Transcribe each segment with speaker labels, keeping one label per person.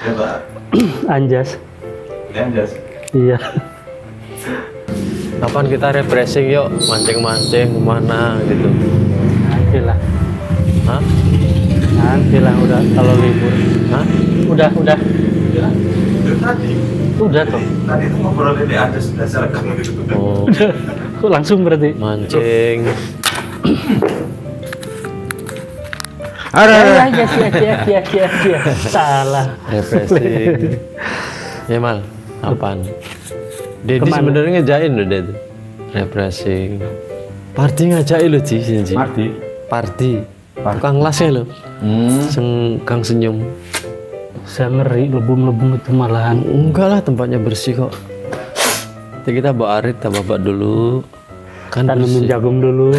Speaker 1: Ya Pak.
Speaker 2: Anjas.
Speaker 1: Anjas.
Speaker 2: Iya.
Speaker 3: Kapan kita refreshing yuk, mancing-mancing kemana gitu?
Speaker 2: Nanti lah.
Speaker 3: Hah?
Speaker 2: Nanti lah udah kalau libur.
Speaker 3: Hah?
Speaker 2: Udah.
Speaker 1: Ya. Itu tadi.
Speaker 2: Udah tuh.
Speaker 1: Tadi itu ngobrol di Anjas dasar kamu gitu.
Speaker 3: Oh,
Speaker 2: Kok langsung berarti?
Speaker 3: mancing.
Speaker 2: Ya. Salah.
Speaker 3: Refreshing. Ya mal, apaan? Dedi
Speaker 2: Kemana?
Speaker 3: sebenarnya ngejain loh dia tuh. Refreshing. Party ngajain loh Ji, sini Ji. Party. Tukang lasnya loh. Kang senyum.
Speaker 2: Saya ngeri lebum-lebum itu malahan.
Speaker 3: Enggak lah, tempatnya bersih kok. Nanti kita bawa arit, kita bawa dulu. Kan
Speaker 2: Tanemin
Speaker 3: bersih.
Speaker 2: jagung dulu.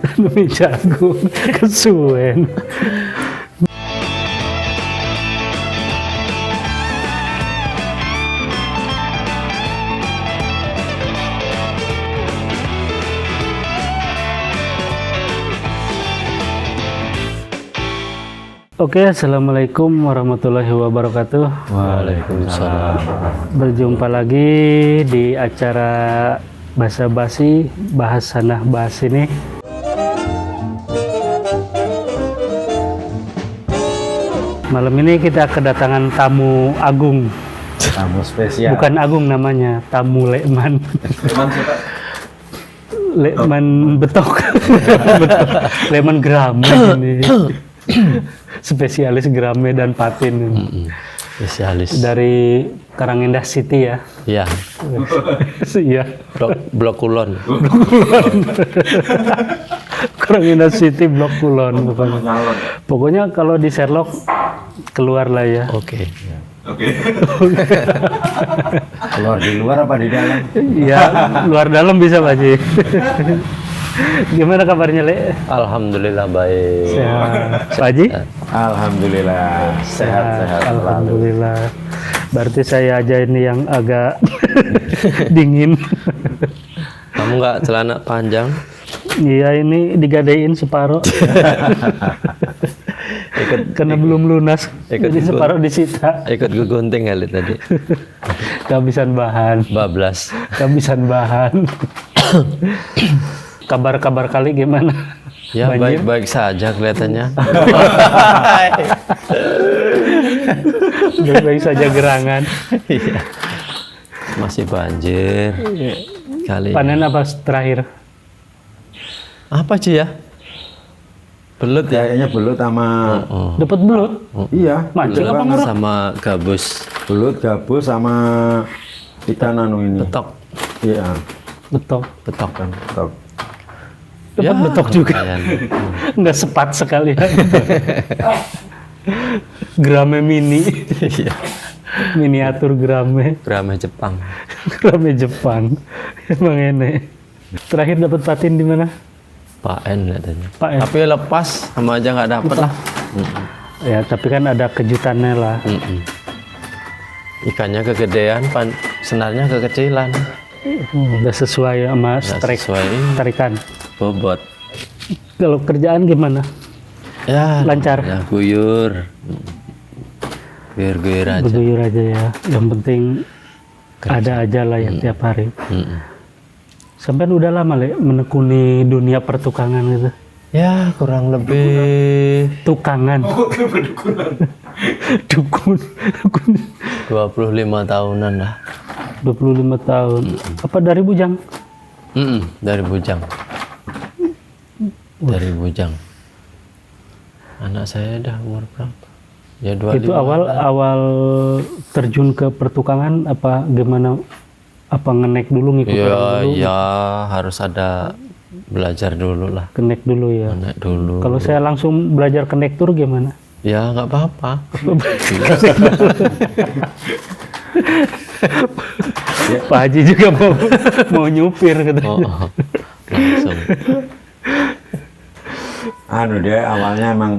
Speaker 2: Tanemin jagung. Kesuwen. Oke, assalamualaikum warahmatullahi wabarakatuh.
Speaker 3: Waalaikumsalam.
Speaker 2: Berjumpa lagi di acara Basa Basi, bahas sana bahas ini. Malam ini kita kedatangan tamu agung.
Speaker 4: Tamu spesial.
Speaker 2: Bukan agung namanya, tamu Lekman.
Speaker 1: Teman siapa?
Speaker 2: Lekman betok. Lekman Grame ini. Spesialis Grame dan patin.
Speaker 3: Spesialis.
Speaker 2: Dari Karangindah City ya.
Speaker 3: Iya.
Speaker 2: Iya.
Speaker 3: Blok Kulon.
Speaker 2: Karangindah City Blok Kulon pokoknya.
Speaker 1: Nyalon.
Speaker 2: Pokoknya kalau di Sherlock keluar lah ya.
Speaker 3: Oke.
Speaker 1: Oke.
Speaker 4: Keluar di luar apa di dalam?
Speaker 2: Iya, luar dalam bisa Pak Haji. Gimana kabarnya, Le?
Speaker 3: Alhamdulillah baik.
Speaker 2: Sehat. Pak Haji?
Speaker 4: Alhamdulillah sehat-sehat selalu.
Speaker 2: Alhamdulillah. Berarti saya aja ini yang agak dingin.
Speaker 3: Kamu nggak celana panjang?
Speaker 2: Iya, ini digadein separuh. Karena belum lunas.
Speaker 3: ikut
Speaker 2: Jadi separuh disita.
Speaker 3: Ikut gunting kali tadi.
Speaker 2: Kehabisan bahan.
Speaker 3: Bablas.
Speaker 2: Kehabisan bahan. Kabar-kabar kali gimana?
Speaker 3: Ya
Speaker 2: Banjir?
Speaker 3: baik-baik saja kelihatannya.
Speaker 2: Baik-baik saja gerangan.
Speaker 3: Iya. Masih banjir. Kali.
Speaker 2: Panen apa terakhir?
Speaker 3: Apa sih ya? Belut ya?
Speaker 4: Kayaknya belut sama
Speaker 3: Oh.
Speaker 2: Dapat belut?
Speaker 4: iya,
Speaker 2: Macul
Speaker 4: belut
Speaker 2: apa
Speaker 4: banget.
Speaker 2: ngurut?
Speaker 3: Sama gabus.
Speaker 4: Belut, gabus sama ikan anu ini.
Speaker 3: Betok.
Speaker 4: Iya,
Speaker 2: Betok.
Speaker 3: Betok kan.
Speaker 4: betok.
Speaker 2: Dapat betok juga.
Speaker 3: lumayan.
Speaker 2: Nggak sepat sekali ya. Grame mini.
Speaker 3: Iya.
Speaker 2: Miniatur grame.
Speaker 3: Grame Jepang.
Speaker 2: Grame Jepang. Emang enek. Terakhir dapat patin di mana?
Speaker 3: Pak N katanya.
Speaker 2: Pak N.
Speaker 3: Tapi lepas sama aja nggak dapet lah.
Speaker 2: Ya, tapi kan ada kejutannya lah.
Speaker 3: Ikannya kegedean, senarnya kekecilan.
Speaker 2: Udah sesuai sama
Speaker 3: Nggak
Speaker 2: strike
Speaker 3: sesuai
Speaker 2: tarikan.
Speaker 3: bobot.
Speaker 2: Kalau kerjaan gimana?
Speaker 3: Ya
Speaker 2: Lancar.
Speaker 3: Ya guyur. Guyur-guyur aja.
Speaker 2: Berguyur aja ya. Yang penting ada aja lah ya tiap hari. Sampai udah lama Le menekuni dunia pertukangan gitu.
Speaker 3: Ya kurang lebih
Speaker 2: Tukangan. Dukun.
Speaker 3: 25 tahunan lah.
Speaker 2: 25 tahun. Apa dari Bujang?
Speaker 3: Dari Bujang. Dari Bujang. Anak saya dah umur berapa? Ya 25.
Speaker 2: Itu awal terjun ke pertukangan apa gimana? Apa ngenek dulu ngikut orang
Speaker 3: Ya,
Speaker 2: dulu?
Speaker 3: ya harus ada belajar dulu lah.
Speaker 2: Kenek dulu ya.
Speaker 3: Anak dulu.
Speaker 2: Kalau saya langsung belajar kenektur gimana?
Speaker 3: Ya nggak apa-apa.
Speaker 2: Pak Haji juga mau nyupir gitu.
Speaker 3: Oh. Langsung.
Speaker 4: Anu dia awalnya emang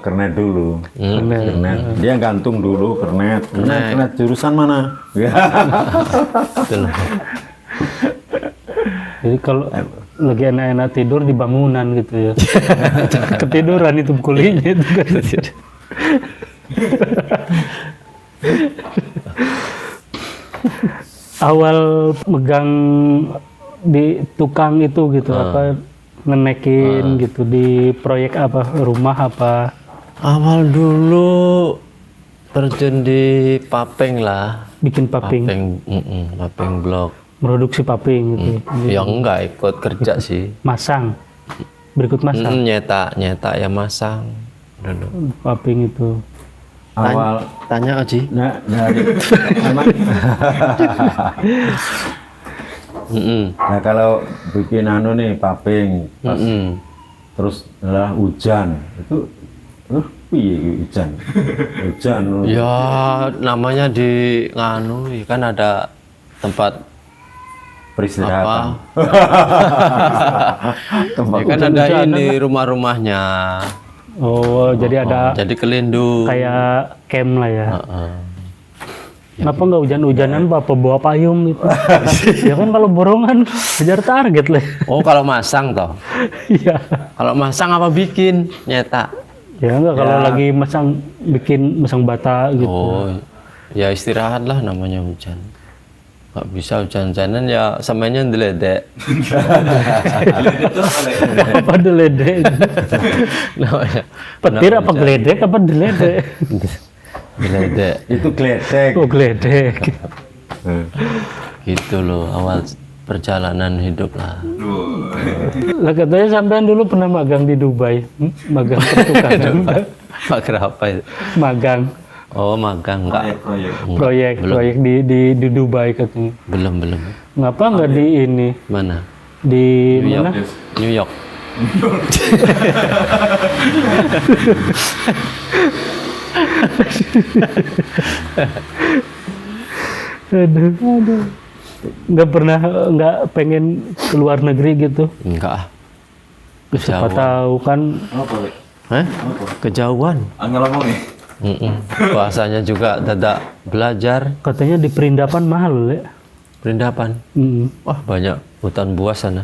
Speaker 4: kernet dulu. Kernet. Dia gantung dulu kernet. Kernet jurusan mana?
Speaker 3: Betul.
Speaker 2: Jadi kalau lagi enak-enak tidur di bangunan gitu ya. Ketiduran itu kulinya itu kan. Awal megang di tukang itu gitu apa ngenekin gitu di proyek apa, rumah apa?
Speaker 3: Awal dulu terjun di papeng lah.
Speaker 2: Bikin paping,
Speaker 3: Papeng blok.
Speaker 2: produksi paping gitu.
Speaker 3: Ya enggak ikut kerja sih.
Speaker 2: Masang, berikut masang.
Speaker 3: Nyetak ya masang dulu.
Speaker 2: Paping itu.
Speaker 4: Awal
Speaker 3: Tanya Oji.
Speaker 4: nah dari emang nah kalau bikin anu nih paping pas terus adalah hujan itu piye hujan
Speaker 3: Ya namanya di nganu kan ada tempat
Speaker 4: peristirahatan tempat
Speaker 3: ya kan ada ini rumah-rumahnya.
Speaker 2: Oh, jadi ada
Speaker 3: Jadi kelindu.
Speaker 2: kayak camp lah ya. Kenapa nggak hujan-hujanan apa bawa payung gitu? Ya kan kalau borongan kejar target lah.
Speaker 3: Oh kalau masang toh.
Speaker 2: Iya.
Speaker 3: Kalau masang apa bikin nyetak?
Speaker 2: Ya enggak kalau lagi masang bata gitu.
Speaker 3: Oh ya istirahat lah namanya hujan. Nggak bisa hujan-hujanan ya samanya ndeledek.
Speaker 2: Apa deledek?
Speaker 3: Namanya
Speaker 2: Petir apa geledek apa deledek?
Speaker 3: ndeledek.
Speaker 4: itu gledek
Speaker 2: Oh geledek.
Speaker 3: Gitu loh awal perjalanan hidup lah.
Speaker 2: Lah katanya sampean dulu pernah magang di Dubai. Magang pertukaran.
Speaker 3: Mager apa itu?
Speaker 2: Magang
Speaker 3: Oh magang enggak?
Speaker 1: Proyek.
Speaker 2: proyek di Dubai katanya.
Speaker 3: Belum.
Speaker 2: Ngapa nggak di ini?
Speaker 3: Mana?
Speaker 2: Di
Speaker 3: New York.
Speaker 2: mana?
Speaker 3: New York.
Speaker 2: Aduh. Nggak pengen ke luar negeri gitu.
Speaker 3: Enggak.
Speaker 2: Siapa
Speaker 3: Kejauhan.
Speaker 2: tahu kan
Speaker 1: Apa, Lek?
Speaker 3: Hah? Kejauhan.
Speaker 1: Angel ngomong nih.
Speaker 3: Bahasanya juga dadak belajar.
Speaker 2: katanya di Perindapan mahal ya.
Speaker 3: Perindapan. Wah banyak hutan buas sana.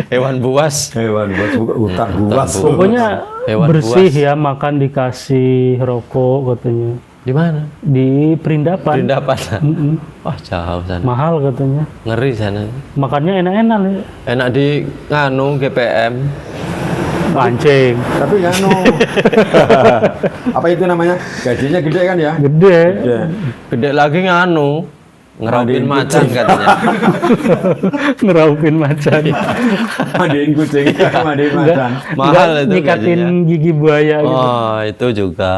Speaker 3: Hewan buas.
Speaker 4: hewan buat hutan buas
Speaker 2: Pokoknya
Speaker 3: Hewan
Speaker 2: bersih
Speaker 3: buas.
Speaker 2: ya, makan dikasih rokok katanya.
Speaker 3: Di mana?
Speaker 2: Di Perindapan.
Speaker 3: Perindapan.
Speaker 2: Mm-mm.
Speaker 3: Wah jauh sana.
Speaker 2: Mahal katanya.
Speaker 3: Ngeri sana.
Speaker 2: Makannya enak-enak ya.
Speaker 3: Enak di nganu GPM.
Speaker 2: Mancing.
Speaker 4: tapi anu apa itu namanya gajinya gede kan ya
Speaker 2: Gede.
Speaker 4: Gede.
Speaker 3: Gede lagi nganu. Ngeraupin macan katanya.
Speaker 2: Ngeraupin macan.
Speaker 4: mandiin kucing mandiin macan
Speaker 3: Mahal
Speaker 2: Nggak
Speaker 3: itu
Speaker 2: nyikatin
Speaker 3: gajinya.
Speaker 2: gigi buaya gitu.
Speaker 3: Oh itu juga.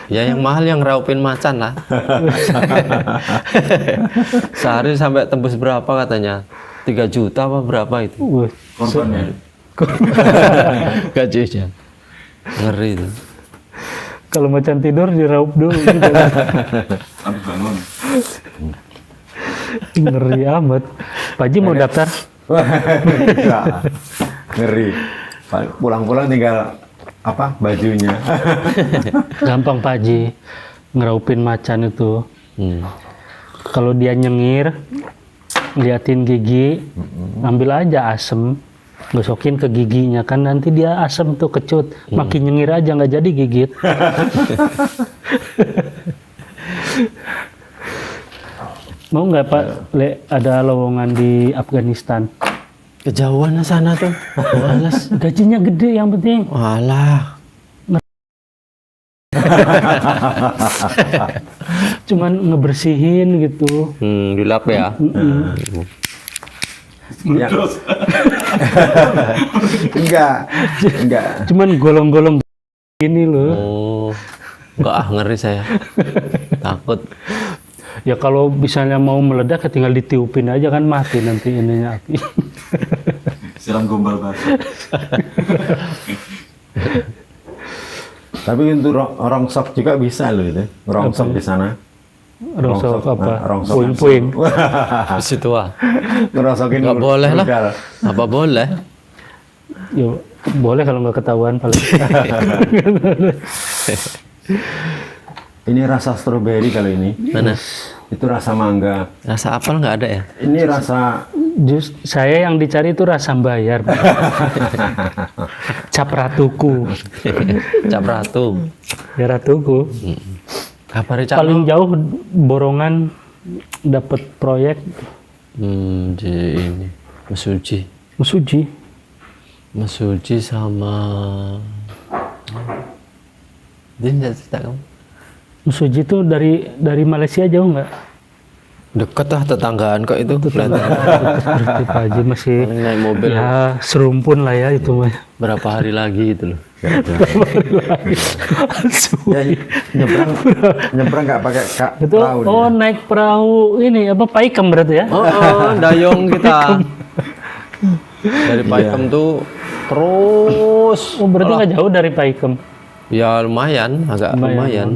Speaker 3: Ya yang mahal yang ngeraupin macan lah. Sehari sampai tembus berapa katanya? 3 juta apa berapa itu?
Speaker 2: Wah,
Speaker 1: Korbannya.
Speaker 3: Gajinya. Ngeri itu.
Speaker 2: kalau macan tidur diraup dulu.
Speaker 1: Habis bangun.
Speaker 2: Ngeri amat. Pak Haji mau daftar?
Speaker 4: Wah, enggak. Ngeri. Pulang-pulang tinggal apa bajunya.
Speaker 2: Gampang Pak Haji. Ngeraupin macan itu. Kalau dia nyengir, liatin gigi, ambil aja asem, gosokin ke giginya kan nanti dia asem tuh kecut. Makin nyengir aja nggak jadi gigit. Mau nggak Pak Le, ada lowongan di Afghanistan?
Speaker 3: Kejauhan sana tuh. Males.
Speaker 2: Gajinya gede yang penting.
Speaker 3: Walah.
Speaker 2: Cuman ngebersihin gitu.
Speaker 3: Dilap ya.
Speaker 4: Ya. enggak.
Speaker 2: Cuman golong-golong gini loh.
Speaker 3: Oh. Enggak ngeri saya. Takut.
Speaker 2: Ya kalau misalnya mau meledak ya tinggal ditiupin aja kan mati nanti ininya api.
Speaker 1: Siram gombal basah.
Speaker 4: Tapi untuk rongsok juga bisa loh itu. Rongsok di sana.
Speaker 2: Rongsok apa?
Speaker 4: Rongsok.
Speaker 2: Puing-puing.
Speaker 3: Di situ ah.
Speaker 4: Ngerosokin
Speaker 3: Enggak boleh lah.
Speaker 4: rudal.
Speaker 3: Apa boleh?
Speaker 2: Ya boleh kalau nggak ketahuan paling.
Speaker 4: Ini rasa stroberi kalau ini.
Speaker 3: Mana?
Speaker 4: itu rasa mangga.
Speaker 3: Rasa apel nggak ada ya?
Speaker 4: Ini rasa
Speaker 2: Saya yang dicari itu rasa bayar. Cap ratuku.
Speaker 3: Cap ratu.
Speaker 2: Ya ratuku.
Speaker 3: Kabar Cak
Speaker 2: Paling jauh borongan dapat proyek
Speaker 3: di ini Mesuji. Mesuji sama dia nggak cerita kamu?
Speaker 2: Mesuji itu dari Malaysia jauh nggak?
Speaker 3: Deket lah, tetanggaan kok itu.
Speaker 2: Berarti Pak Haji masih
Speaker 3: Paling naik mobil
Speaker 2: ya serumpun lah ya itu mah.
Speaker 3: berapa hari lagi itu loh.
Speaker 4: ya, nyebrang nggak pakai
Speaker 2: Itu
Speaker 4: perahu dia.
Speaker 2: naik perahu ini apa Paikem berarti ya?
Speaker 3: Dayung kita. Dari Paikem tuh terus.
Speaker 2: Oh berarti nggak jauh dari Paikem.
Speaker 3: Ya lumayan, agak
Speaker 2: Lumayan.
Speaker 3: lumayan.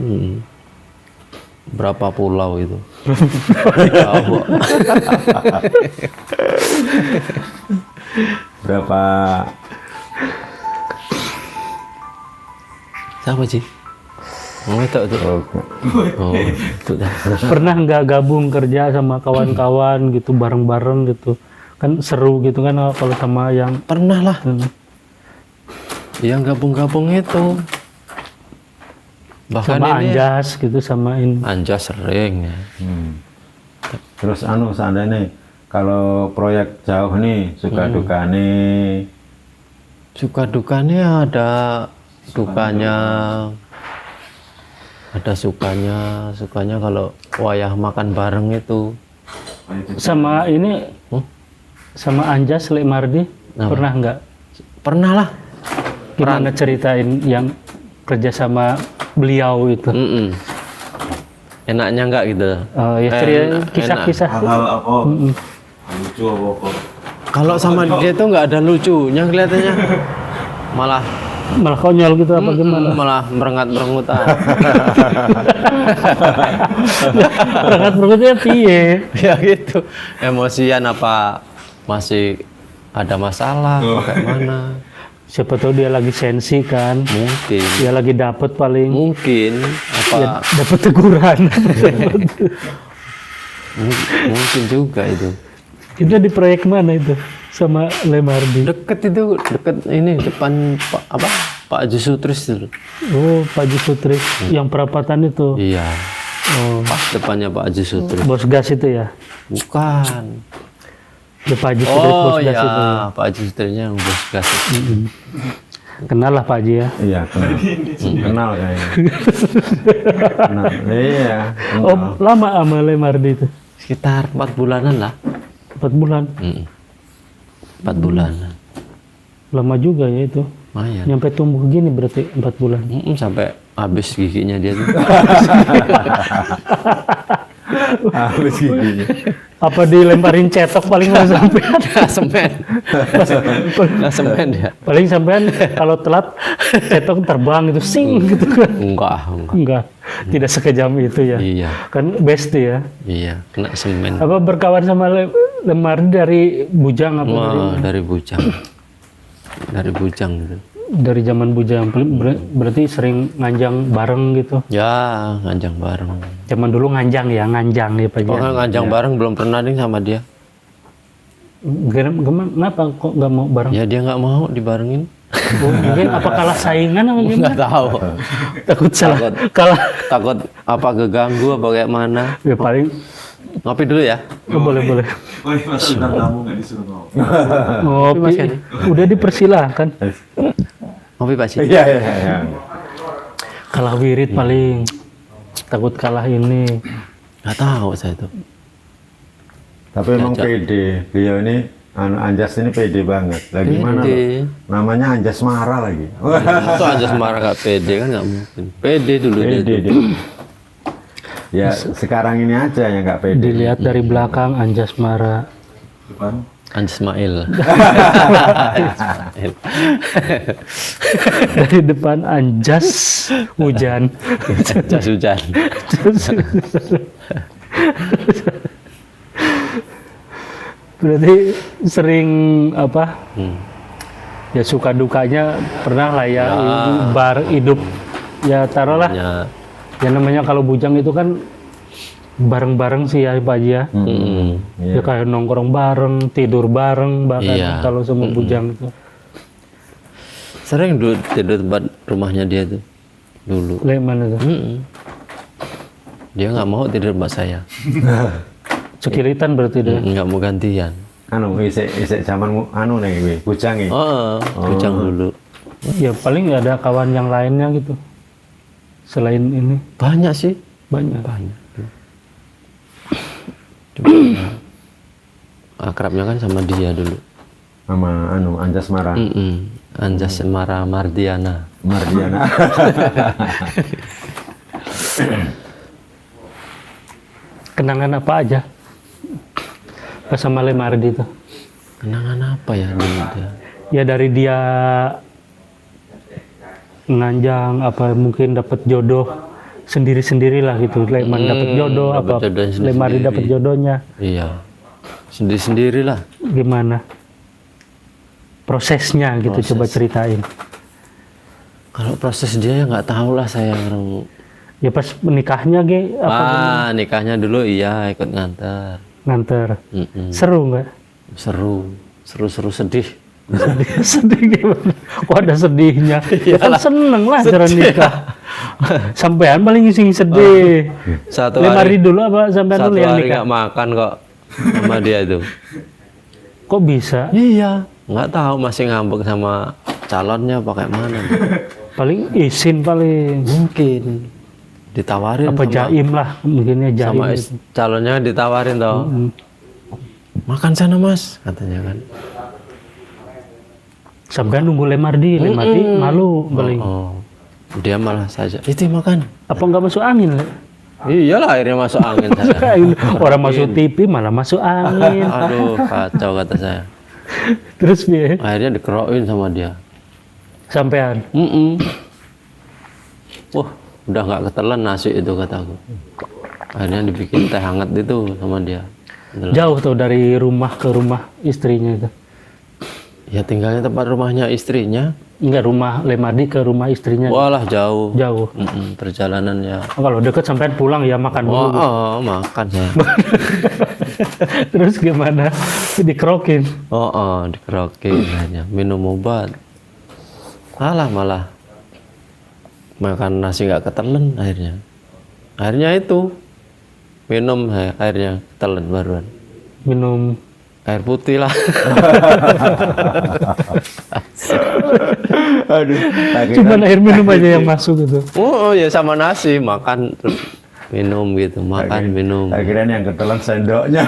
Speaker 3: Berapa pulau itu? Jauh.
Speaker 4: Berapa
Speaker 3: Siapa sih? Oh itu tuh. Oh itu dah.
Speaker 2: Pernah nggak gabung kerja sama kawan-kawan gitu bareng-bareng gitu? Kan seru gitu kan kalau sama yang
Speaker 3: Pernah lah. Yang gabung-gabung itu. Bahkan
Speaker 2: sama
Speaker 3: ini
Speaker 2: Anjas gitu samain.
Speaker 3: Anjas sering ya.
Speaker 4: terus seandainya kalau proyek jauh nih suka dukanya
Speaker 3: Suka dukanya ada dukanya. Ada sukanya kalau wayah makan bareng itu.
Speaker 2: Sama ini sama Anjas Lemardi pernah nggak?
Speaker 3: Pernah lah.
Speaker 2: Gimana ceritain yang kerja sama beliau itu?
Speaker 3: Enaknya enggak gitu?
Speaker 2: Ya cerita kisah-kisah.
Speaker 1: Hal-hal apa? Lucu apa?
Speaker 3: Kalau sama dia tuh nggak ada lucunya kelihatannya. Malah
Speaker 2: konyol gitu apa gimana?
Speaker 3: malah merengat-merengut.
Speaker 2: Berangkat-berangkatnya piye?
Speaker 3: Ya gitu. Emosian apa masih ada masalah kayak mana?
Speaker 2: Siapa tahu dia lagi sensi kan?
Speaker 3: Mungkin.
Speaker 2: Dia lagi dapet paling
Speaker 3: Mungkin apa
Speaker 2: dapat teguran.
Speaker 3: mungkin juga itu.
Speaker 2: Itu di proyek mana itu sama Lemardi?
Speaker 3: Deket ini depan Pak Haji Sutris itu.
Speaker 2: Oh, Pak Haji Sutris yang perapatan itu.
Speaker 3: Iya.
Speaker 2: Oh,
Speaker 3: Pas depannya Pak Haji Sutris.
Speaker 2: bos gas itu ya?
Speaker 3: Bukan.
Speaker 2: Ya, Pak Haji Sutris
Speaker 3: Oh
Speaker 2: bos gas
Speaker 3: iya,
Speaker 2: itu.
Speaker 3: Pak Haji Sutrisnya yang bos gas.
Speaker 2: Kenal lah Pak Haji ya.
Speaker 4: iya kenal kayaknya kenal. Iya kenal.
Speaker 2: Oh, lama sama Lemardi itu?
Speaker 3: Sekitar 4 bulanan lah.
Speaker 2: 4 bulan.
Speaker 3: 4 bulanan.
Speaker 2: Lama juga ya itu.
Speaker 3: Lumayan.
Speaker 2: Nyampe tumbuh gini berarti 4 bulan.
Speaker 3: Sampai habis giginya dia tuh.
Speaker 4: habis gini
Speaker 2: Apa dilemparin cetok paling nggak sampean?
Speaker 3: Nggak semen dia.
Speaker 2: Paling sampean kalau telat cetok terbang gitu sing gitu kan. Enggak. Tidak sekejam itu ya.
Speaker 3: Iya.
Speaker 2: Kan besti ya.
Speaker 3: Iya, kena semen.
Speaker 2: Apa berkawan sama Lemardi dari Bujang apa?
Speaker 3: Dari Bujang. Dari Bujang gitu.
Speaker 2: Dari zaman Bujang. Berarti sering nganjang bareng gitu.
Speaker 3: Ya, nganjang bareng.
Speaker 2: Zaman dulu nganjang ya Pak Ji.
Speaker 3: Pokoknya nganjang bareng belum pernah nih sama dia.
Speaker 2: Kenapa kok nggak mau bareng?
Speaker 3: Ya dia nggak mau dibarengin.
Speaker 2: Oh, mungkin apa kalah saingan apa gimana?
Speaker 3: Nggak tahu.
Speaker 2: Takut salah kalah.
Speaker 3: Takut apa keganggu apa kayak mana.
Speaker 2: Ya paling
Speaker 3: Ngopi dulu ya.
Speaker 2: boleh.
Speaker 1: Woi, masa bintang tamu nggak disuruh ngopi?
Speaker 2: Ngopi. Udah dipersilahkan.
Speaker 3: Ngopi Pak Ci.
Speaker 4: iya
Speaker 2: Kalah wirid paling. Takut kalah ini.
Speaker 3: Nggak tahu saya itu.
Speaker 4: tapi emang pede beliau ini Anjas ini pede banget lagi
Speaker 3: Pede.
Speaker 4: mana loh? Namanya Anjas Mara lagi
Speaker 3: Itu aja semarang nggak pede kan nggak mungkin. Pede dulu
Speaker 4: pede
Speaker 3: dia.
Speaker 4: dia. Ya sekarang ini aja yang nggak pede
Speaker 2: Dilihat dari belakang Anjas Mara.
Speaker 1: Depan.
Speaker 3: Anjas Ismail.
Speaker 2: Dari depan Anjas hujan.
Speaker 3: Jas hujan.
Speaker 2: Berarti sering apa? Ya suka dukanya pernah lah ya, bar hidup. Ya taruhlah.
Speaker 3: Ya,
Speaker 2: Ya namanya kalau bujang itu kan bareng-bareng sih ya Pak Haji ya.
Speaker 4: Iya.
Speaker 2: Ya kayak nongkrong bareng, tidur bareng, bahkan
Speaker 3: Iya.
Speaker 2: kalau sama bujang itu.
Speaker 3: Sering dulu tidur tempat rumahnya dia tuh dulu.
Speaker 2: Lek mana tuh?
Speaker 3: Dia nggak mau tidur tempat saya.
Speaker 2: Sekilitan berarti deh.
Speaker 3: Nggak mau gantian.
Speaker 4: Anu isek zamanmu anu nih gue bujang iki.
Speaker 3: Oh, bujang dulu.
Speaker 2: Ya paling nggak ada kawan yang lainnya gitu. Selain ini
Speaker 3: Banyak sih.
Speaker 2: banyak.
Speaker 3: Banyak. Cuma, akrabnya kan sama dia dulu.
Speaker 4: Sama anu Anjas Mara.
Speaker 3: Anjas Semara Mardiana.
Speaker 4: Mardiana.
Speaker 2: Kenangan apa aja pas sama Lemardi itu?
Speaker 3: Kenangan apa ya dulu dia?
Speaker 2: Ya dari dia nganjang apa mungkin dapat jodoh sendiri-sendirilah gitu. Leman dapat jodoh
Speaker 3: dapat
Speaker 2: apa
Speaker 3: jodoh sendiri-sendiri.
Speaker 2: Lemardi dapat jodohnya.
Speaker 3: Iya. Sendiri-sendiri lah.
Speaker 2: Gimana prosesnya gitu, coba ceritain.
Speaker 3: Kalau proses dia ya nggak tahu lah saya orang.
Speaker 2: Ya pas menikahnya
Speaker 3: Nikahnya dulu iya ikut nganter.
Speaker 2: nganter. Seru nggak?
Speaker 3: Seru sedih.
Speaker 2: Sedih gimana? Kok ada sedihnya? Ya kan seneng lah cara nikah. Sampean paling sing sedih.
Speaker 3: Satu
Speaker 2: Lemardi dulu apa sampean
Speaker 3: Satu
Speaker 2: dulu yang
Speaker 3: hari
Speaker 2: nikah?
Speaker 3: nggak makan kok sama dia itu.
Speaker 2: Kok bisa?
Speaker 3: Iya. Nggak tahu masih ngambek sama calonnya pakai mana.
Speaker 2: Paling izin paling.
Speaker 3: Mungkin ditawarin
Speaker 2: Apa
Speaker 3: sama,
Speaker 2: jaim lah, mungkinnya jaim.
Speaker 3: sama
Speaker 2: gitu.
Speaker 3: calonnya ditawarin toh. Makan sana mas katanya kan.
Speaker 2: Sampean nunggu Lemardi malu paling.
Speaker 3: Oh. Dia malah saja. Itu makan.
Speaker 2: Apa nggak masuk angin? Le?
Speaker 3: Iyalah akhirnya masuk angin saya.
Speaker 2: Orang masuk TV malah masuk angin.
Speaker 3: Aduh kacau kata saya.
Speaker 2: Terus dia
Speaker 3: Akhirnya dikerokin sama dia.
Speaker 2: sampean.
Speaker 3: Wah udah nggak ketelan nasi itu kataku. Akhirnya dibikin teh hangat itu sama dia.
Speaker 2: Jauh tuh dari rumah ke rumah istrinya itu.
Speaker 3: Ya tinggalnya tempat rumahnya istrinya.
Speaker 2: Enggak, rumah Lemardi ke rumah istrinya.
Speaker 3: Walah jauh.
Speaker 2: Jauh.
Speaker 3: Perjalanannya.
Speaker 2: Kalau deket sampean pulang ya makan dulu.
Speaker 3: Oh, makan saya.
Speaker 2: Terus gimana? Dikerokin.
Speaker 3: Dikerokin hanya minum obat. Malah makan nasi nggak ketelan akhirnya. Akhirnya itu minum airnya ketelan baruan.
Speaker 2: Minum
Speaker 3: Air putih lah.
Speaker 4: Aduh.
Speaker 2: cuman air minum aja yang masuk gitu.
Speaker 3: Oh ya sama nasi makan terus minum gitu makan minum.
Speaker 4: Akhirnya yang ketelan sendoknya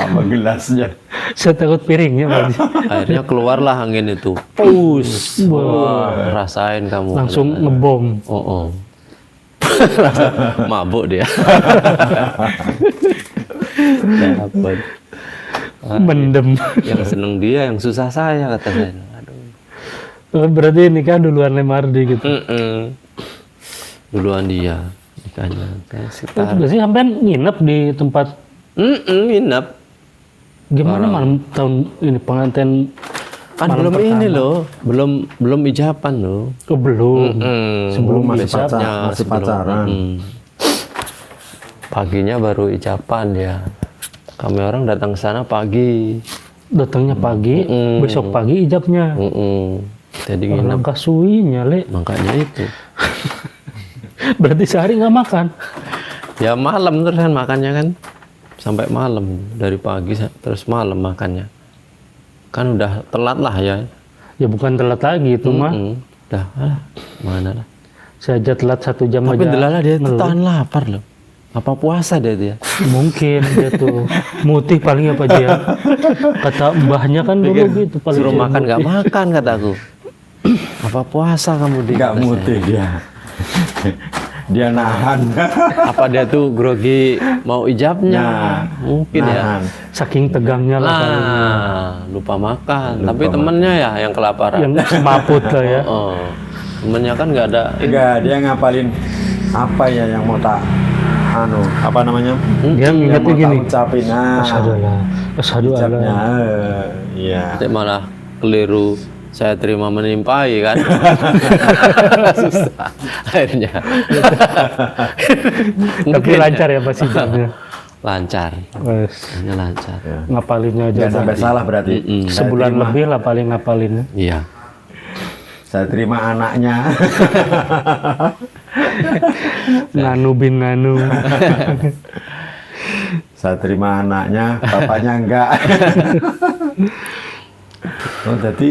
Speaker 4: sama gelasnya.
Speaker 2: Saya takut piringnya Pak Haji.
Speaker 3: Akhirnya keluarlah angin itu. Pus. Wah, rasain kamu.
Speaker 2: Langsung ngebom.
Speaker 3: Mabuk dia. Dapat.
Speaker 2: Mendem.
Speaker 3: Yang seneng dia, yang susah saya kata saya. Aduh.
Speaker 2: Berarti nikah duluan Lemardi gitu.
Speaker 3: Duluan dia nikahnya. Sekitar.
Speaker 2: Berarti sampean nginep di tempat.
Speaker 3: Nginep.
Speaker 2: Gimana malam tahun ini pengantin?
Speaker 3: Kan
Speaker 2: malam
Speaker 3: belum
Speaker 2: pertama.
Speaker 3: ini loh, belum ijaban loh.
Speaker 2: Oh, belum.
Speaker 3: Sebelum
Speaker 4: masih pacaran.
Speaker 3: Paginya baru ijaban ya. Kami orang datang ke sana pagi.
Speaker 2: Datangnya pagi, besok pagi ijabnya.
Speaker 3: Jadi nginep.
Speaker 2: Langkah suwinya, Le.
Speaker 3: Makanya itu.
Speaker 2: Berarti sehari nggak makan.
Speaker 3: Ya malam terus kan makannya kan. Sampai malam, dari pagi terus malam makannya. Kan udah telat lah ya.
Speaker 2: Ya bukan telat lagi itu mah.
Speaker 3: Udah, mana lah.
Speaker 2: Saya aja telat 1 jam
Speaker 3: Tapi
Speaker 2: aja.
Speaker 3: delala dia
Speaker 2: ngeluh.
Speaker 3: tahan lapar loh. Apa puasa dia?
Speaker 2: Mungkin dia tuh mutih paling apa dia. Kata mbahnya kan dulu gitu paling.
Speaker 3: Suruh
Speaker 2: dia
Speaker 3: makan nggak
Speaker 2: mutih.
Speaker 3: makan kataku. Apa puasa kamu di?
Speaker 4: Nggak mutih dia. Dia nahan.
Speaker 3: Apa dia tuh grogi mau ijabnya? Mungkin
Speaker 4: nahan.
Speaker 3: ya.
Speaker 2: Saking tegangnya lah. paling.
Speaker 3: Lupa makan. Tapi temennya ya yang kelaparan.
Speaker 2: Yang semaput lah ya.
Speaker 3: Temennya kan nggak ada.
Speaker 4: Enggak, dia ngapalin apa ya yang mau tak apa namanya?
Speaker 2: Dia
Speaker 4: Yang
Speaker 2: ngingetnya
Speaker 4: mau tak
Speaker 2: gini.
Speaker 4: ucapin.
Speaker 2: Asyhadu alla.
Speaker 4: Ucapnya, iya.
Speaker 3: Malah keliru saya terima menimpai kan. Susah akhirnya.
Speaker 2: Tapi lancar ya Pak sidangnya.
Speaker 3: Lancar.
Speaker 2: Wes,
Speaker 3: Hanya lancar.
Speaker 2: ngapalinnya aja.
Speaker 4: Jangan sampai salah berarti. Saya
Speaker 2: Sebulan
Speaker 4: terima-
Speaker 2: lebih lah paling ngapalinnya.
Speaker 3: Iya.
Speaker 4: Saya terima anaknya.
Speaker 2: Nganu bin nganu.
Speaker 4: Saya terima anaknya, bapaknya enggak. Oh, jadi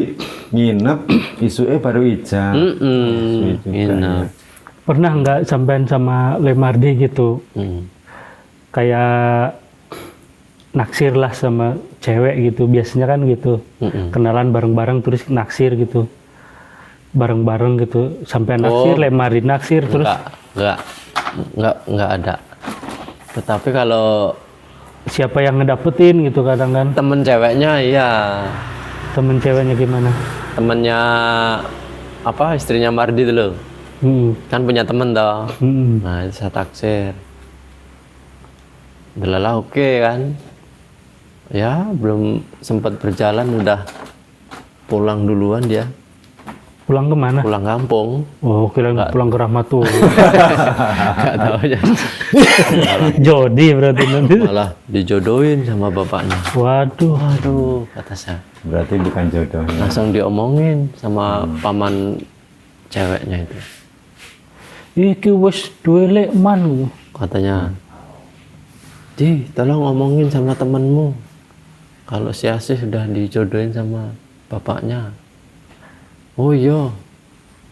Speaker 4: nginep, isunya baru ijab. Itu
Speaker 3: Enak.
Speaker 2: Pernah nggak sampean sama Lemardi gitu? Kayak naksir lah sama cewek gitu. Biasanya kan gitu. Kenalan bareng-bareng terus naksir gitu. Bareng-bareng gitu. Sampai naksir, Lemardi naksir terus.
Speaker 3: Enggak ada. Tetapi kalau
Speaker 2: Siapa yang ngedapetin gitu kadang kan.
Speaker 3: temen ceweknya, iya.
Speaker 2: Temen ceweknya gimana?
Speaker 3: Temennya apa, istrinya Mardi itu loh. Kan punya temen toh. Nah, itu saya taksir. Delala oke kan. Ya, belum sempat berjalan udah pulang duluan dia.
Speaker 2: Pulang kemana?
Speaker 3: Pulang kampung.
Speaker 2: Oh, kira pulang ke Rahmatullah.
Speaker 3: Enggak tahu aja.
Speaker 2: Jodi berarti nanti.
Speaker 3: Malah dijodohin sama bapaknya.
Speaker 2: Waduh.
Speaker 3: Waduh, kata saya.
Speaker 4: Berarti bukan jodohnya.
Speaker 3: Langsung diomongin sama paman ceweknya itu.
Speaker 2: Iki wis duwe lekman.
Speaker 3: Katanya, Di, tolong ngomongin sama temenmu. Kalau si Asih sudah dijodohin sama bapaknya. Oh iya,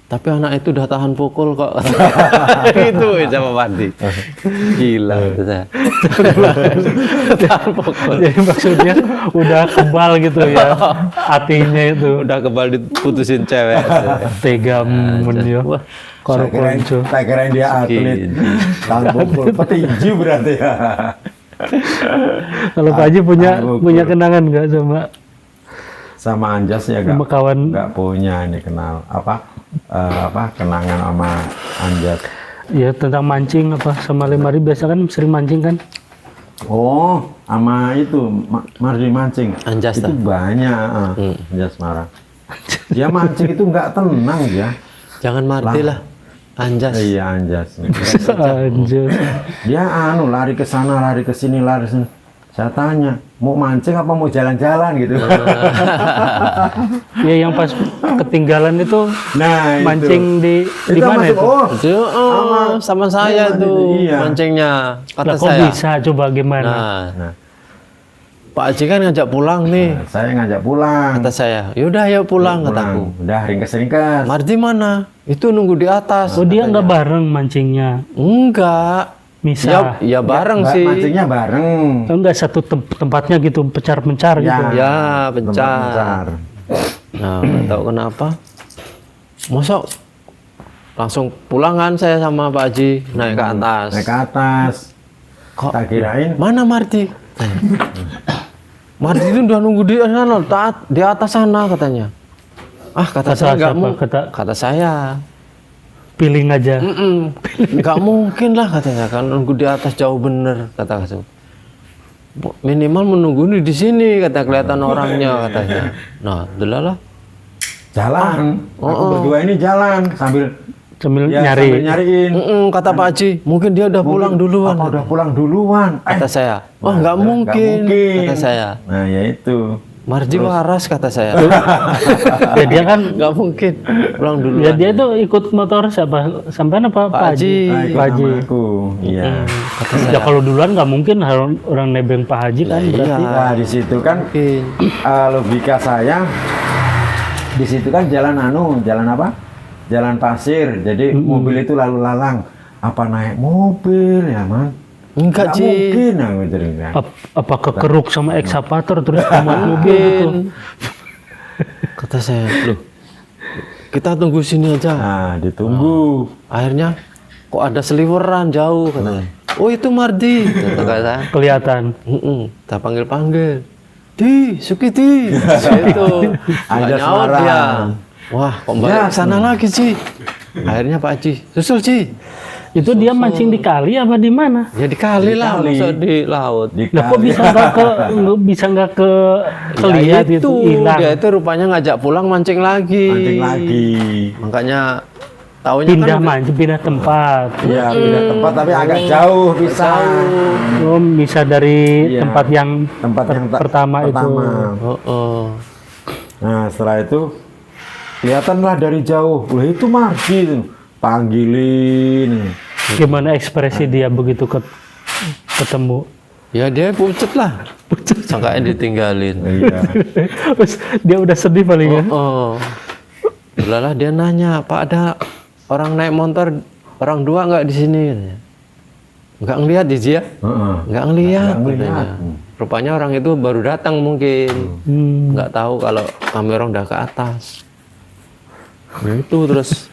Speaker 3: tapi anak itu udah tahan pukul kok. Itu sama Mardi. Gila, kata saya. Tahan pukul.
Speaker 2: Jadi maksudnya udah kebal gitu ya. Hatinya itu.
Speaker 3: Udah kebal diputusin cewek.
Speaker 2: Tega men ya.
Speaker 3: Wah,
Speaker 2: Karo konco.
Speaker 4: Saya kirain dia atlet. Tahan pukul, petinju berarti ya.
Speaker 2: Kalau Pak Haji punya
Speaker 4: Ukur.
Speaker 2: kenangan nggak
Speaker 4: Sama Anjas ya
Speaker 2: sama kawan?
Speaker 4: nggak punya ini kenal apa kenangan sama Anjas.
Speaker 2: Ya tentang mancing apa sama Lemari biasa kan sering mancing kan?
Speaker 4: Oh, sama itu Mardi mancing.
Speaker 3: Anjas
Speaker 4: itu
Speaker 3: dah.
Speaker 4: banyak. Anjas marah. Dia mancing itu nggak tenang ya.
Speaker 3: Jangan Mardi lah. Anjas.
Speaker 4: Iya Anjas.
Speaker 2: Anjir.
Speaker 4: Dia lari ke sana, lari ke sini, lari sini. Saya tanya, mau mancing apa mau jalan-jalan gitu.
Speaker 2: Ya yang pas ketinggalan itu
Speaker 4: Nah,
Speaker 2: mancing di
Speaker 4: itu
Speaker 2: mana
Speaker 4: masuk,
Speaker 2: itu?
Speaker 4: oh,
Speaker 3: Itu sama saya
Speaker 4: Iya,
Speaker 3: tuh
Speaker 4: iya.
Speaker 3: mancingnya. Kata
Speaker 2: Lah kok
Speaker 3: saya.
Speaker 2: bisa coba gimana?
Speaker 3: Nah, Pak Haji kan ngajak pulang nih.
Speaker 4: saya ngajak pulang.
Speaker 3: Kata saya, yaudah ayo pulang, kataku.
Speaker 4: Udah ringkes-ringkes.
Speaker 3: Mardi mana? Itu nunggu di atas.
Speaker 2: Oh dia nggak bareng mancingnya?
Speaker 3: Enggak.
Speaker 2: Misah?
Speaker 3: Ya bareng sih.
Speaker 4: Mancingnya bareng.
Speaker 2: Oh, enggak satu tempatnya gitu pencar-pencar gitu?
Speaker 3: Ya,
Speaker 4: Tempat
Speaker 3: pencar. Nah, nggak tahu kenapa. Masa langsung pulang kan saya sama Pak Haji naik ke atas.
Speaker 4: Naik ke atas.
Speaker 3: Kok
Speaker 4: Tak kirain.
Speaker 3: mana Mardi? Mardi itu udah nunggu di sana, di atas sana katanya. Ah, kata saya nggak
Speaker 2: siapa?
Speaker 3: mau.
Speaker 2: Kata-
Speaker 3: Kata saya,
Speaker 2: Feeling aja.
Speaker 3: nggak mungkin lah katanya kan nunggu di atas jauh bener kata Kasum. Minimal menunggu di sini kata kelihatan orangnya katanya. Nah, delalah.
Speaker 4: Jalan. Aku berdua ini jalan sambil
Speaker 2: Sambil
Speaker 4: ya,
Speaker 2: nyari.
Speaker 4: sambil nyariin.
Speaker 3: Kata Pak Haji, mungkin dia udah pulang duluan.
Speaker 4: Apa udah pulang duluan?
Speaker 3: Kata saya, wah nggak
Speaker 4: nggak
Speaker 3: mungkin.
Speaker 4: mungkin.
Speaker 3: Kata saya.
Speaker 4: Nah, ya itu.
Speaker 3: Mardi waras kata saya.
Speaker 2: Ya dia kan,
Speaker 3: Nggak mungkin pulang duluan.
Speaker 2: ya dia tuh ikut motor siapa? Sampean apa Pak Haji?
Speaker 4: Ikut
Speaker 2: Pak Haji.
Speaker 4: sama aku. Iya.
Speaker 2: Ya kalau duluan nggak mungkin orang nebeng Pak Haji kan berarti.
Speaker 4: Nah, di situ kan
Speaker 3: Mungkin.
Speaker 4: logika saya di situ kan jalan jalan apa? Jalan pasir. Jadi mobil itu lalu lalang. Apa naik mobil ya, Man?
Speaker 3: Enggak,
Speaker 4: Nggak
Speaker 3: Ji.
Speaker 4: mungkin aku cerita.
Speaker 2: Apa kekeruk sama ekskavator terus muat mobil gitu?
Speaker 3: Kata saya, loh, kita tunggu sini aja.
Speaker 4: Nah, ditunggu.
Speaker 3: Akhirnya, kok ada seliweran jauh katanya. Oh itu Mardi, kata saya.
Speaker 2: Kelihatan.
Speaker 3: Kita panggil-panggil. Di, Sukiti. Itu.
Speaker 4: Ada
Speaker 3: Nggak nyaut
Speaker 4: suara.
Speaker 3: dia. Wah, kok balik ke sana lagi, Ci. Akhirnya Pak Haji, susul, Ci.
Speaker 2: Itu dia mancing di kali apa di mana?
Speaker 3: Ya di kali lah,
Speaker 1: kali.
Speaker 3: masa di laut.
Speaker 1: Di
Speaker 2: Lah kok
Speaker 1: kali.
Speaker 2: bisa nggak ke
Speaker 3: Ya
Speaker 2: lihat
Speaker 3: itu,
Speaker 2: itu hilang.
Speaker 3: dia itu rupanya ngajak pulang mancing lagi.
Speaker 1: Mancing lagi.
Speaker 3: Makanya taunya
Speaker 2: Pindah
Speaker 3: kan
Speaker 2: mancing, pindah tempat.
Speaker 1: Iya, pindah tempat tapi agak jauh bisa.
Speaker 2: Oh, bisa dari
Speaker 1: Iya.
Speaker 2: tempat yang
Speaker 1: Tempat yang
Speaker 2: pertama itu.
Speaker 1: Nah, setelah itu kelihatanlah dari jauh. Wah, itu Margi tuh. Panggilin.
Speaker 2: Gimana ekspresi dia begitu ketemu?
Speaker 3: ya dia pucet lah. Sangkain ditinggalin.
Speaker 1: Iya.
Speaker 2: Terus dia udah sedih paling ya.
Speaker 3: Lah dia nanya, Pak ada orang naik motor orang dua nggak di sini? Nggak ngelihat di dia?
Speaker 1: Heeh.
Speaker 3: Nggak ngelihat.
Speaker 1: Nggak ngelihat.
Speaker 3: katanya. Rupanya orang itu baru datang mungkin. Nggak tahu kalau kami orang udah ke atas. Nah, itu terus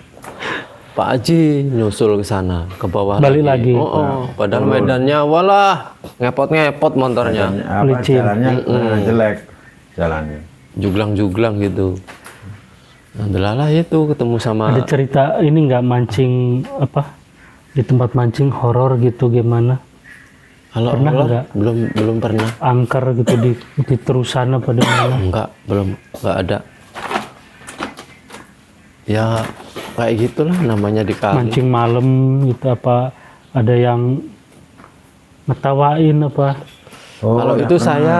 Speaker 3: Pak Haji nyusul ke sana, ke bawah
Speaker 2: Balik lagi.
Speaker 3: Padahal medannya walah ngepot-ngepot motornya.
Speaker 1: Apa,
Speaker 2: Licin.
Speaker 1: jalannya jelek jalannya.
Speaker 3: Juglang-juglang gitu. Nah, delalah itu ketemu sama
Speaker 2: Ada cerita ini nggak mancing apa di tempat mancing horor gitu gimana?
Speaker 3: kalau
Speaker 2: pernah
Speaker 3: Allah,
Speaker 2: nggak?
Speaker 3: belum pernah.
Speaker 2: Angker gitu di terusan apa di mana?
Speaker 3: Enggak ada. Ya kayak gitulah namanya di kali.
Speaker 2: Mancing malam gitu apa ada yang ngetawain apa?
Speaker 3: Kalau
Speaker 1: ya
Speaker 3: itu
Speaker 1: pernah.
Speaker 3: saya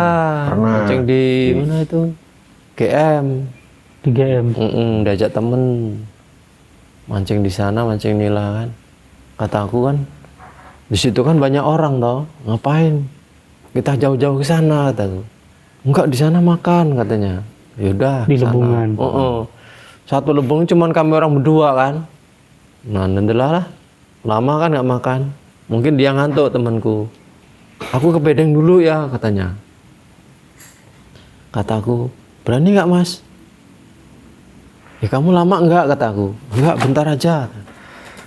Speaker 1: Pernah.
Speaker 3: mancing di mana itu? GM.
Speaker 2: Di GM.
Speaker 3: Diajak temen mancing di sana, mancing nila kan. Kata aku kan, di situ kan banyak orang toh, ngapain? Kita jauh-jauh ke sana, kataku. Enggak, di sana makan katanya. Yaudah.
Speaker 2: Di
Speaker 3: sana.
Speaker 2: Lebungan.
Speaker 3: Satu lebung cuman kami orang berdua kan. Nah, lah. Lama kan nggak makan. Mungkin dia ngantuk temanku. Aku ke bedeng dulu ya katanya. Kataku, berani nggak mas? Ya kamu lama enggak kataku. Enggak, bentar aja.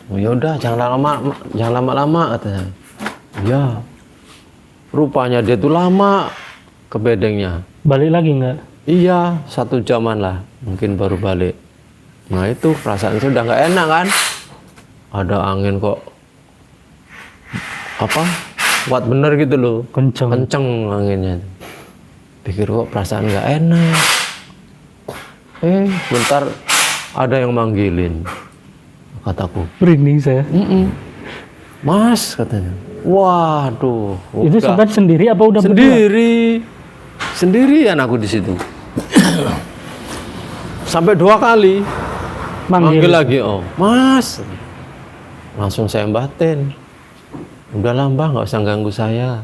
Speaker 3: Oh ya udah, jangan lama-lama katanya. Ya. Rupanya dia tuh lama ke bedengnya.
Speaker 2: Balik lagi nggak?
Speaker 3: Iya, 1 jaman lah. Mungkin baru balik. Nah itu perasaan saya udah nggak enak kan. Ada angin kok. Apa? Kuat bener gitu loh. Kenceng anginnya. Pikir kok perasaan nggak enak. Bentar ada yang manggilin. Kataku.
Speaker 2: Merinding saya.
Speaker 3: Mas katanya. Waduh.
Speaker 2: Itu sampai sendiri apa udah berdua?
Speaker 3: Sendirian aku di situ. Sampai 2 kali. Manggil lagi, Mas. Langsung saya batin. Udah mbah, nggak usah ganggu saya.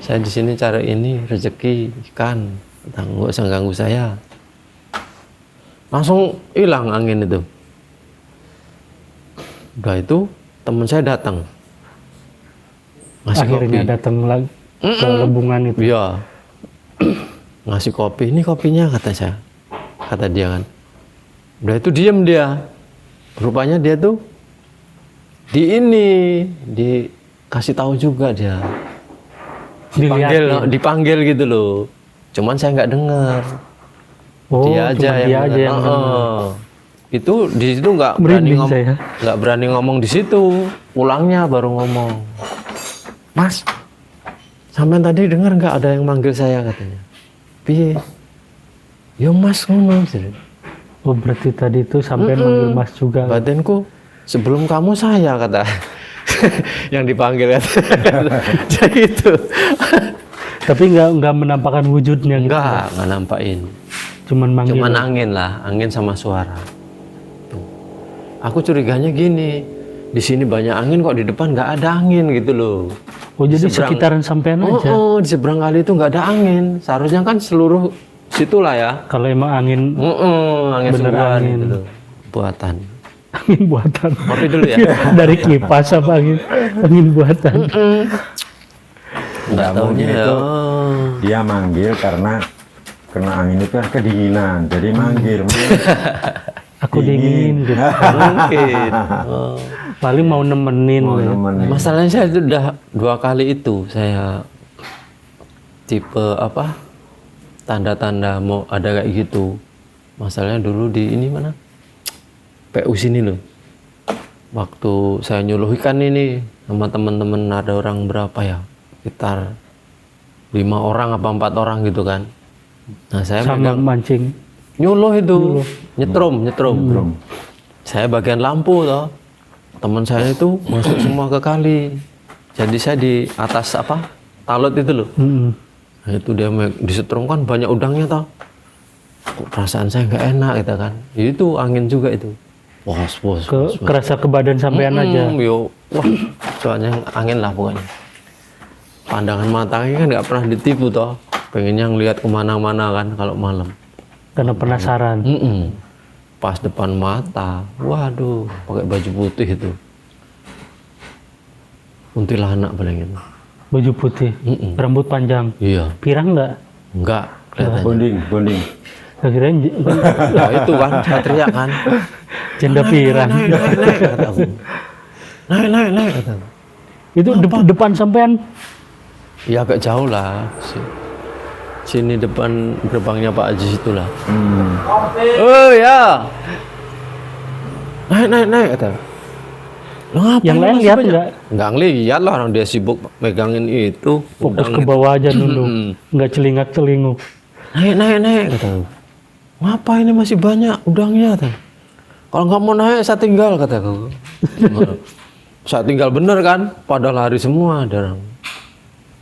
Speaker 3: Saya di sini cari ini rezeki ikan. Nggak usah ganggu saya. Langsung hilang angin itu. Udah itu teman saya datang. Ngasih
Speaker 2: Akhirnya
Speaker 3: kopi.
Speaker 2: datang lagi ke Lebungan itu.
Speaker 3: Iya. Ngasih kopi, ini kopinya kata saya. Kata dia kan. Udah itu diem dia. Rupanya dia tuh dikasih tahu juga dia. Dipanggil gitu loh. Cuman saya nggak dengar.
Speaker 2: Oh,
Speaker 3: Dia aja yang dengar. Itu di situ nggak berani ngomong di situ. Pulangnya baru ngomong. Mas, sampean tadi dengar nggak ada yang manggil saya katanya? Piye? Yo Mas ngomong.
Speaker 2: Oh berarti tadi itu sampai manggil Mas juga.
Speaker 3: Batinku sebelum kamu saya kata. Yang dipanggil kata. Jadi itu.
Speaker 2: Tapi nggak menampakkan wujudnya gitu.
Speaker 3: Nggak nampakin.
Speaker 2: Cuman manggil.
Speaker 3: Cuman angin lah, angin sama suara. Tuh. Aku curiganya gini, di sini banyak angin kok di depan nggak ada angin gitu loh.
Speaker 2: Oh jadi sekitaran sampean aja.
Speaker 3: Di seberang kali itu nggak ada angin. Seharusnya kan seluruh situ lah ya.
Speaker 2: Kalau emang angin
Speaker 3: Angin
Speaker 2: bener
Speaker 3: sebulan
Speaker 2: angin.
Speaker 3: gitu loh. Buatan.
Speaker 2: Angin buatan.
Speaker 3: Kopi dulu ya.
Speaker 2: Dari kipas apa angin buatan.
Speaker 3: Nggak taunya
Speaker 1: itu dia manggil karena kena angin itu kan kedinginan. Jadi manggil.
Speaker 2: Aku dingin gitu.
Speaker 3: Mungkin.
Speaker 2: Paling mau nemenin.
Speaker 3: Masalahnya saya itu udah 2 kali itu saya tipe apa tanda-tanda mau ada kayak gitu. Masalahnya dulu di ini mana PU sini loh. waktu saya nyuluh ikan ini sama teman-teman, ada orang berapa ya, sekitar 5 orang apa 4 orang gitu kan. Nah saya
Speaker 2: Sama
Speaker 3: megang
Speaker 2: mancing.
Speaker 3: nyuluh itu, nyetrum. Saya bagian lampu toh, teman saya itu masuk semua ke kali. Jadi saya di atas apa, talut itu loh. Nah, itu dia disetrum kan banyak udangnya toh. Kok perasaan saya nggak enak gitu kan. Itu angin juga itu. Bos.
Speaker 2: Kerasa ke badan sampean aja.
Speaker 3: Yo, wah, soalnya angin lah pokoknya. Pandangan matanya kan nggak pernah ditipu toh. Pengennya ngelihat kemana-mana kan kalau malam.
Speaker 2: Karena penasaran.
Speaker 3: Pas depan mata, waduh, pakai baju putih itu. Kuntilanak paling itu.
Speaker 2: Baju putih, rambut panjang.
Speaker 3: Iya,
Speaker 2: Pirang nggak?
Speaker 3: enggak kelihatannya.
Speaker 4: Bonding.
Speaker 2: Kira-kira
Speaker 3: Ya itu kan, saya teriak kan.
Speaker 2: janda pirang.
Speaker 3: Naik, kataku. Naik, kataku.
Speaker 2: Itu depan sampean.
Speaker 3: Ya agak jauh lah. Sini depan gerbangnya Pak Haji situlah. Oh ya. Naik, kata. Lo ngapain
Speaker 2: Yang lain
Speaker 3: masih
Speaker 2: lihat
Speaker 3: banyak?
Speaker 2: nggak?
Speaker 3: Nggak ngeliat lah, orang dia sibuk megangin itu.
Speaker 2: Fokus
Speaker 3: udang
Speaker 2: ke
Speaker 3: itu.
Speaker 2: bawah aja dulu. Nggak celingak-celinguk.
Speaker 3: Naik, kata. Ngapa ini masih banyak udangnya, kata. Kalau nggak mau naik, saya tinggal, kataku. Saya tinggal bener kan, pada lari semua ada orang.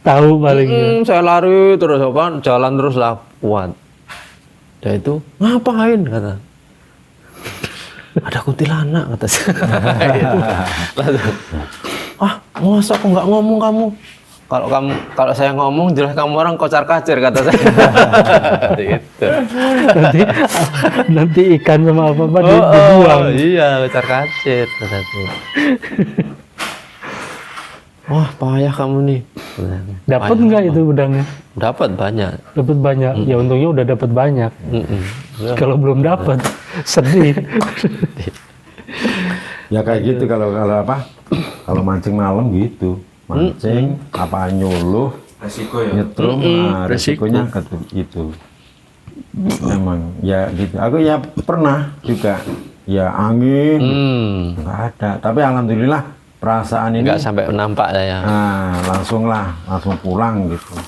Speaker 2: Tahu palingnya.
Speaker 3: Saya lari terus apa, jalan terus lah kuat. Dan itu ngapain, kata. Ada kuntilanak, kata saya. Masa aku nggak ngomong kamu? Kalau saya ngomong jelas kamu orang kocar-kacir, kata saya. Gitu.
Speaker 2: nanti ikan sama apa-apa dibuang.
Speaker 3: Iya, kocar-kacir, kataku. Wah, payah kamu nih.
Speaker 2: Dapat nggak itu udangnya?
Speaker 3: Dapat banyak.
Speaker 2: Dapat banyak. Ya untungnya udah dapat banyak. Kalau belum dapat, sedih.
Speaker 4: Ya kayak gitu kalau apa? Kalau mancing malam gitu. Mancing apa nyuluh,
Speaker 1: Resiko ya.
Speaker 4: nyetrum, nah, resikonya itu. Emang ya gitu. Aku ya pernah juga. Ya angin, nggak ada. Tapi alhamdulillah perasaan ini
Speaker 3: Nggak sampai nampak ya.
Speaker 4: nah, langsung pulang gitu.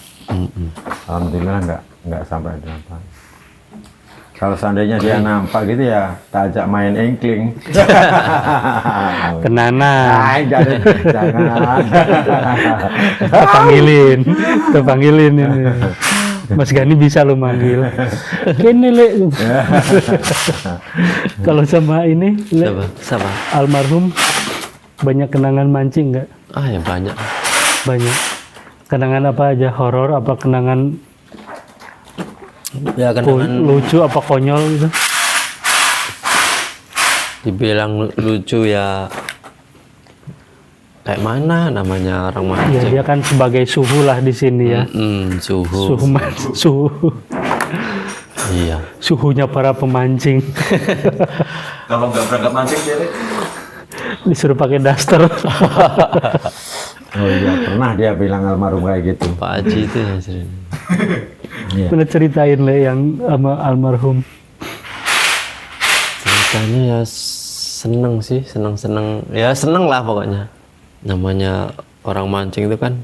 Speaker 4: Alhamdulillah nggak sampai nampak. Kalau seandainya dia nampak gitu ya, tak ajak main engkling.
Speaker 2: Kenana.
Speaker 4: Ay, jangan.
Speaker 2: Terpanggilin ini. Mas Gani bisa lo manggil. Gini Le. Kalau sama ini Le,
Speaker 3: Siapa?
Speaker 2: almarhum banyak kenangan mancing nggak?
Speaker 3: Ya banyak.
Speaker 2: Banyak. Kenangan apa aja? Horor apa kenangan
Speaker 3: Ya kenangan
Speaker 2: lucu apa konyol gitu?
Speaker 3: dibilang lucu ya. Kayak mana namanya orang
Speaker 2: Ya
Speaker 3: mancing?
Speaker 2: dia kan sebagai suhu lah di sini ya.
Speaker 3: Suhu.
Speaker 2: Suhu.
Speaker 3: Iya.
Speaker 2: Suhunya para pemancing.
Speaker 1: Kalau nggak berangkat mancing dia
Speaker 2: Disuruh pakai daster.
Speaker 4: Oh iya, pernah dia bilang almarhum kayak gitu.
Speaker 3: Pak Haji itu ya sering.
Speaker 4: Iya.
Speaker 2: Pernah ceritain Le yang sama almarhum.
Speaker 3: Ceritanya ya seneng sih, seneng. Ya seneng lah pokoknya. Namanya orang mancing itu kan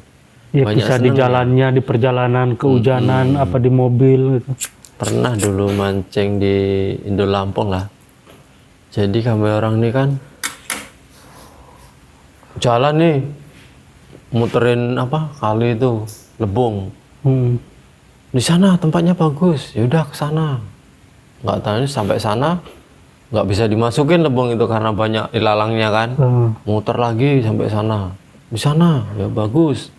Speaker 2: Ya
Speaker 3: banyak
Speaker 2: bisa di
Speaker 3: seneng ya.
Speaker 2: jalannya, di perjalanan, kehujanan, apa di mobil gitu.
Speaker 3: Pernah dulu mancing di Indo Lampung lah. Jadi kami orang ini kan jalan nih, muterin apa kali itu Lebong. Di sana tempatnya bagus, ya udah ke sana. Nggak tahu ini sampai sana nggak bisa dimasukin Lebong itu karena banyak ilalangnya kan. Muter lagi sampai sana. Di sana ya bagus.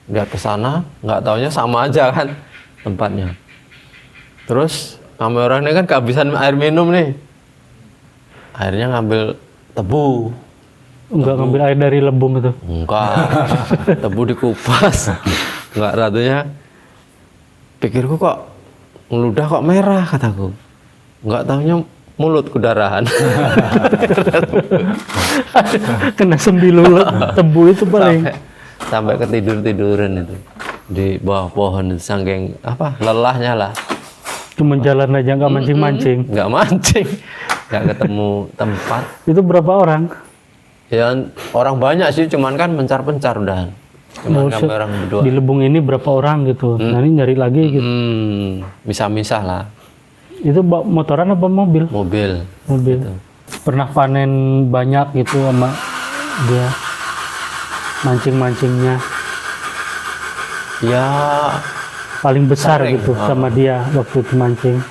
Speaker 3: Lihat ke sana, nggak taunya sama aja kan tempatnya. Terus kami orang ini kan kehabisan air minum nih. Akhirnya ngambil tebu.
Speaker 2: Enggak ngambil air dari Lebong itu.
Speaker 3: Enggak, tebu dikupas. Enggak, ratunya pikirku kok ngeludah kok merah, kataku. Enggak tahunya mulutku darahan.
Speaker 2: Kena sembilu tebu itu paling.
Speaker 3: Sampai ketidur-tiduran itu di bawah pohon itu, saking apa lelahnya lah.
Speaker 2: Cuma jalan aja nggak mancing-mancing.
Speaker 3: Enggak mancing, enggak ketemu tempat.
Speaker 2: Itu berapa orang?
Speaker 3: Ya orang banyak sih, cuman kan pencar-pencar udah. Cuman kami orang berdua.
Speaker 2: Di Lebung ini berapa orang gitu. Nah ini nyari lagi gitu.
Speaker 3: Misah-misah lah.
Speaker 2: Itu motoran apa mobil?
Speaker 3: Mobil.
Speaker 2: Mobil. Pernah panen banyak gitu sama dia mancing-mancingnya.
Speaker 3: Ya
Speaker 2: Paling besar
Speaker 3: Sering.
Speaker 2: gitu sama dia waktu itu mancing.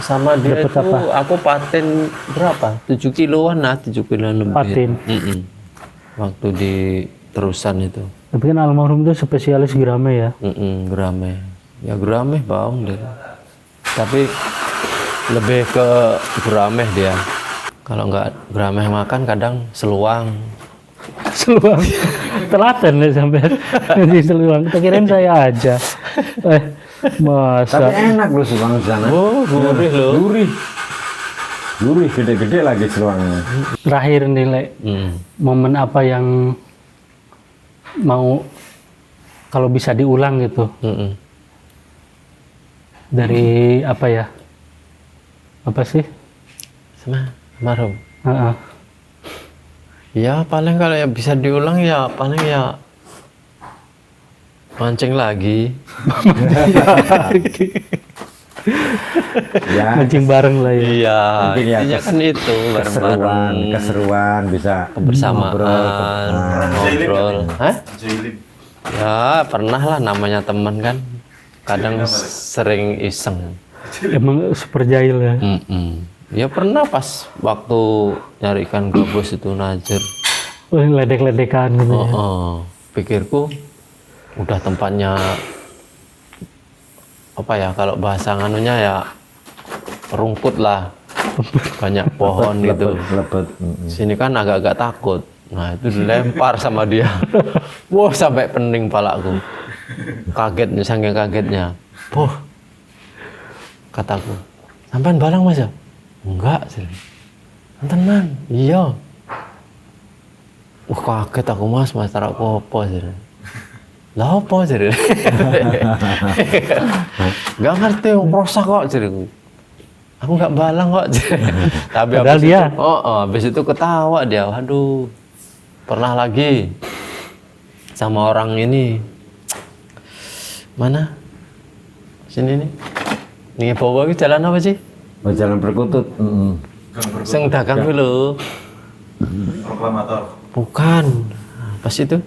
Speaker 3: sama dia
Speaker 2: Dapet
Speaker 3: itu
Speaker 2: apa?
Speaker 3: aku paten berapa? 7 kiloan lah, 7 kiloan lebih.
Speaker 2: Patin.
Speaker 3: Waktu di terusan itu.
Speaker 2: Tapi kan almarhum itu spesialis gurame ya.
Speaker 3: Gurame. Ya gurame bawang deh. Tapi lebih ke gurame dia. Kalau nggak gurame makan kadang seluang.
Speaker 2: Seluang. Telaten ya sampai di seluang. Kita kirain saya aja.
Speaker 4: Tapi
Speaker 2: Masa.
Speaker 4: enak loh seluang di sana.
Speaker 3: Oh, gurih loh.
Speaker 4: Gurih. Gurih, gede-gede lagi seluangnya.
Speaker 2: Terakhir nih, Le. Momen apa yang mau kalau bisa diulang gitu? Dari apa ya? Apa sih?
Speaker 3: Sama almarhum.
Speaker 2: Heeh.
Speaker 3: Ya paling kalau ya bisa diulang ya paling ya mancing lagi.
Speaker 4: Ya,
Speaker 2: Mancing bareng lah ya.
Speaker 3: Iya,
Speaker 4: Mungkin ya
Speaker 3: intinya kan itu bareng-bareng.
Speaker 4: keseruan bisa
Speaker 3: Kebersamaan, ngobrol. Hah? Ya pernah lah, namanya teman kan. Kadang sering iseng.
Speaker 2: Emang super jahil ya.
Speaker 3: Ya pernah pas waktu nyari ikan gabus itu Najer.
Speaker 2: Oh, ledek-ledekan gitu ya.
Speaker 3: Pikirku udah tempatnya apa ya, kalau bahasa nganunya ya rumput lah, banyak pohon gitu.
Speaker 4: Lepet.
Speaker 3: Sini kan agak-agak takut. Nah itu dilempar sama dia. Wah sampai pening palaku. Kagetnya, saking kagetnya. Boh, kataku, sampean balang mas ya? Enggak sih. Tenan, iya. Kaget aku mas tarak apa sih? Lah apa sih? Gak ngerti, prosak kok sih. Aku nggak balang kok. Tapi
Speaker 2: Padahal
Speaker 3: habis
Speaker 2: dia.
Speaker 3: itu, habis itu ketawa dia. Waduh, pernah lagi sama orang ini. Mana? Sini nih. Nih bawa ke jalan apa sih?
Speaker 4: Oh, jalan Perkutut.
Speaker 3: Sing dagang dulu.
Speaker 5: Proklamator.
Speaker 3: Bukan. Pas itu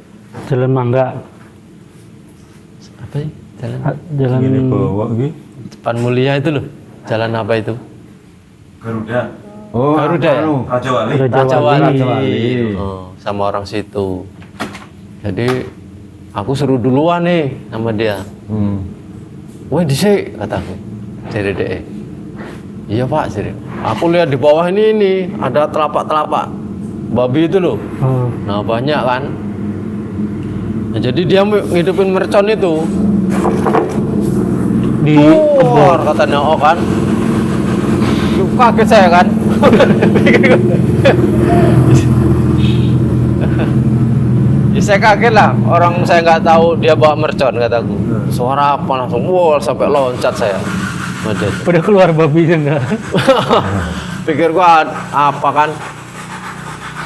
Speaker 2: Jalan Mangga.
Speaker 3: apa sih? Jalan
Speaker 2: Jalan
Speaker 4: Ini bawa gitu.
Speaker 3: Depan Mulia itu loh. Jalan apa itu?
Speaker 5: Garuda.
Speaker 4: Oh,
Speaker 3: Garuda ya?
Speaker 5: Raja Wali.
Speaker 2: Raja Wali.
Speaker 3: Oh, sama orang situ. Jadi aku suruh duluan nih sama dia. Wah disik kataku. Jadi deh. Iya pak, jadi. Aku lihat di bawah ini ada telapak-telapak babi itu loh.
Speaker 2: Oh,
Speaker 3: Nah banyak kan. Nah, jadi dia ngidupin mercon itu.
Speaker 2: di
Speaker 3: Keluar katanya, oh kan. Lu kaget saya kan. Ya, saya kaget lah, orang saya nggak tahu dia bawa mercon kataku. Suara apa langsung wol sampai loncat saya. Waduh.
Speaker 2: udah keluar babinya enggak?
Speaker 3: Pikir gua apa kan,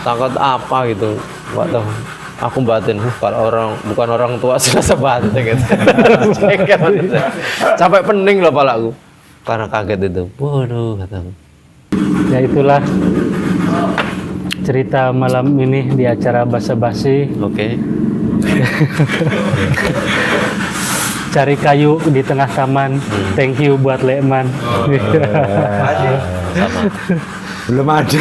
Speaker 3: takut apa gitu, nggak tahu. Aku batin, kalau orang bukan orang tua sudah sebanting gitu. Sampai pening loh palaku karena kaget itu. Waduh kataku.
Speaker 2: Ya itulah cerita malam ini di acara Basa Basi.
Speaker 3: Oke.
Speaker 2: Cari kayu di tengah taman. Thank you buat Lekman.
Speaker 3: Sama.
Speaker 4: Belum ada.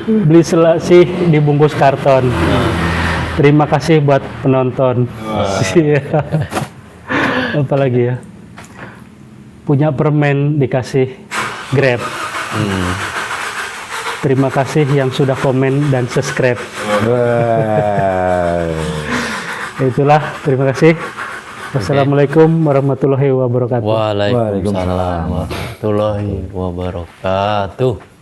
Speaker 2: Beli selasih dibungkus karton. Terima kasih buat penonton. Iya. Apalagi ya? Punya permen dikasih Grab. Terima kasih yang sudah komen dan subscribe.
Speaker 4: Wah.
Speaker 2: Itulah, terima kasih. Wassalamualaikum warahmatullahi wabarakatuh.
Speaker 3: Waalaikumsalam warahmatullahi wabarakatuh.